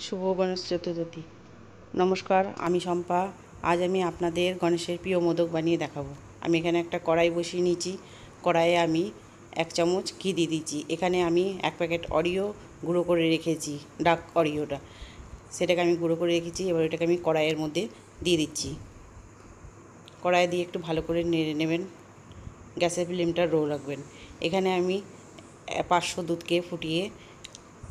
শুভ গণেশ চতুর্থী। নমস্কার, আমি শম্পা। আজ আমি আপনাদের গণেশের প্রিয় মোদক বানিয়ে দেখাবো। আমি এখানে একটা কড়াই বসিয়ে নিয়েছি। কড়াইয়ে আমি 1 চামচ ঘি দিয়ে দিচ্ছি। এখানে আমি 1 প্যাকেট অরিও গুঁড়ো করে রেখেছি, ডার্ক অরিওটা, সেটাকে আমি গুঁড়ো করে রেখেছি। এবার এটাকে আমি কড়াইয়ের মধ্যে দিয়ে দিচ্ছি। কড়াই দিয়ে একটু ভালো করে নেড়ে নেবেন। গ্যাসের ফ্লেমটা লো রাখবেন। এখানে আমি 500 দুধকে ফুটিয়ে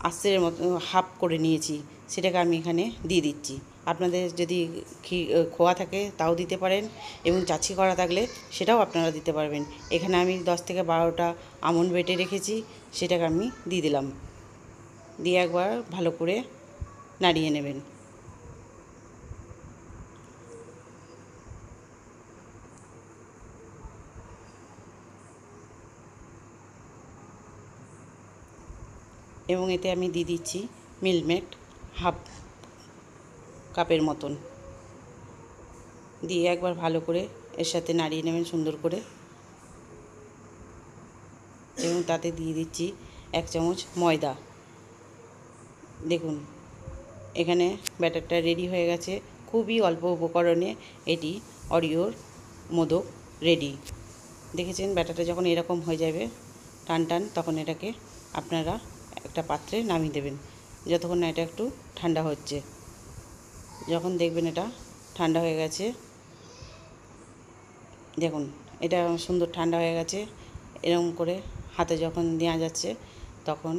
আস্তের মতো হাফ করে নিয়েছি, সেটাকে আমি এখানে দিয়ে দিচ্ছি। আপনাদের যদি খোয়া থাকে তাও দিতে পারেন, এবং চাছি করা থাকলে সেটাও আপনারা দিতে পারবেন। এখানে আমি 10 থেকে 12টা আমন্ড বেটে রেখেছি, সেটাকে আমি দিয়ে দিলাম। দিয়ে একবার ভালো করে নাড়িয়ে নেবেন। এবং এতে আমি দিয়ে দিচ্ছি মিল্কমেড হাফ কাপের মতন। দিয়ে একবার ভালো করে এর সাথে নাড়িয়ে নেবেন সুন্দর করে। এবং তাতে দিয়ে দিচ্ছি 1 চামচ ময়দা। দেখুন, এখানে ব্যাটারটা রেডি হয়ে গেছে। খুবই অল্প উপকরণে এটি অরিওর মোদক রেডি। দেখেছেন, ব্যাটারটা যখন এরকম হয়ে যাবে টান টান, তখন এটাকে আপনারা একটা পাত্রে নামিয়ে দেবেন, যতক্ষণ না এটা একটু ঠান্ডা হচ্ছে। যখন দেখবেন এটা ঠান্ডা হয়ে গেছে, দেখুন এটা সুন্দর ঠান্ডা হয়ে গেছে। এরকম করে হাতে যখন দেওয়া যাচ্ছে, তখন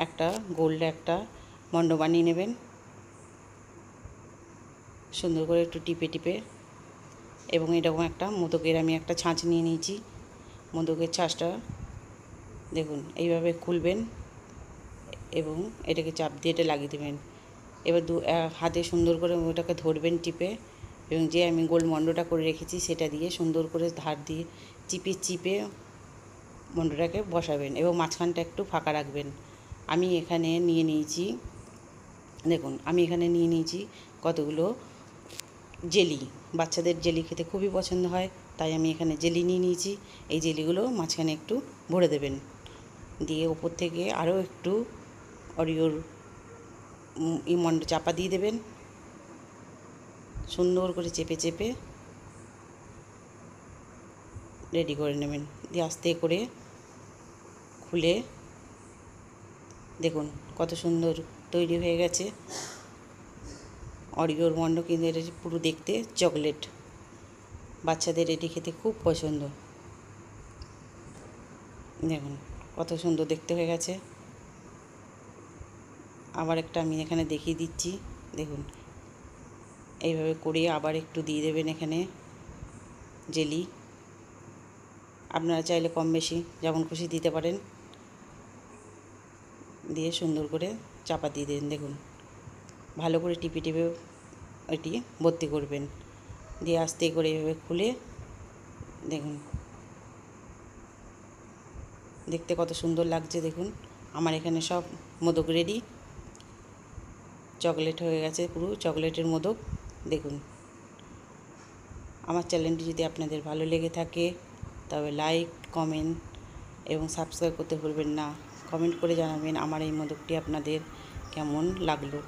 একটা একটা মণ্ড বানিয়ে নেবেন। সুন্দর করে একটু টিপে টিপে, এবং এরকম একটা মোদকের আমি একটা ছাঁচ নিয়ে নিয়েছি। মোদকের ছাঁচটা দেখুন এইভাবে খুলবেন এবং এটাকে চাপ দিয়ে এটা লাগিয়ে দেবেন। এবার হাতে সুন্দর করে ওটাকে ধরবেন টিপে, এবং যে আমি গোল মণ্ডটা করে রেখেছি সেটা দিয়ে সুন্দর করে ধার দিয়ে চিপে চিপে মণ্ডটাকে বসাবেন, এবং মাঝখানটা একটু ফাঁকা রাখবেন। আমি এখানে নিয়ে নিয়েছি, দেখুন আমি এখানে নিয়ে নিয়েছি কতগুলো জেলি। বাচ্চাদের জেলি খেতে খুবই পছন্দ হয়, তাই আমি এখানে জেলি নিয়ে নিয়েছি। এই জেলিগুলো মাঝখানে একটু ভরে দেবেন, দিয়ে ওপর থেকে আরও একটু অরিওর মণ্ড চাপা দিয়ে দেবেন। সুন্দর করে চেপে চেপে রেডি করে নেবেন। দিয়ে আস্তে করে খুলে দেখুন কত সুন্দর তৈরি হয়ে গেছে অরিওর মণ্ড। কিন্তু এটা পুরো দেখতে চকলেট। বাচ্চাদের এটি খেতে খুব পছন্দ। দেখুন কত সুন্দর দেখতে হয়ে গেছে। আবার একটা আমি এখানে দেখিয়ে দিচ্ছি, দেখুন এইভাবে করে আবার একটু দিয়ে দেবেন এখানে জেলি। আপনারা চাইলে কম বেশি যেমন খুশি দিতে পারেন। দিয়ে সুন্দর করে চাপা দিয়ে দেন। দেখুন ভালো করে টিপে টিপে এটি ভর্তি করবেন। দিয়ে আস্তে করে এভাবে খুলে দেখুন দেখতে কত সুন্দর লাগছে। দেখুন আমার এখানে সব মোদক রেডি, চকলেট হয়ে গেছে, পুরো চকলেটের মোদক। দেখুন আমার চ্যানেলটি যদি আপনাদের ভালো লেগে থাকে তবে লাইক, কমেন্ট এবং সাবস্ক্রাইব করতে ভুলবেন না। কমেন্ট করে জানাবেন আমার এই মোদকটি আপনাদের কেমন লাগলো।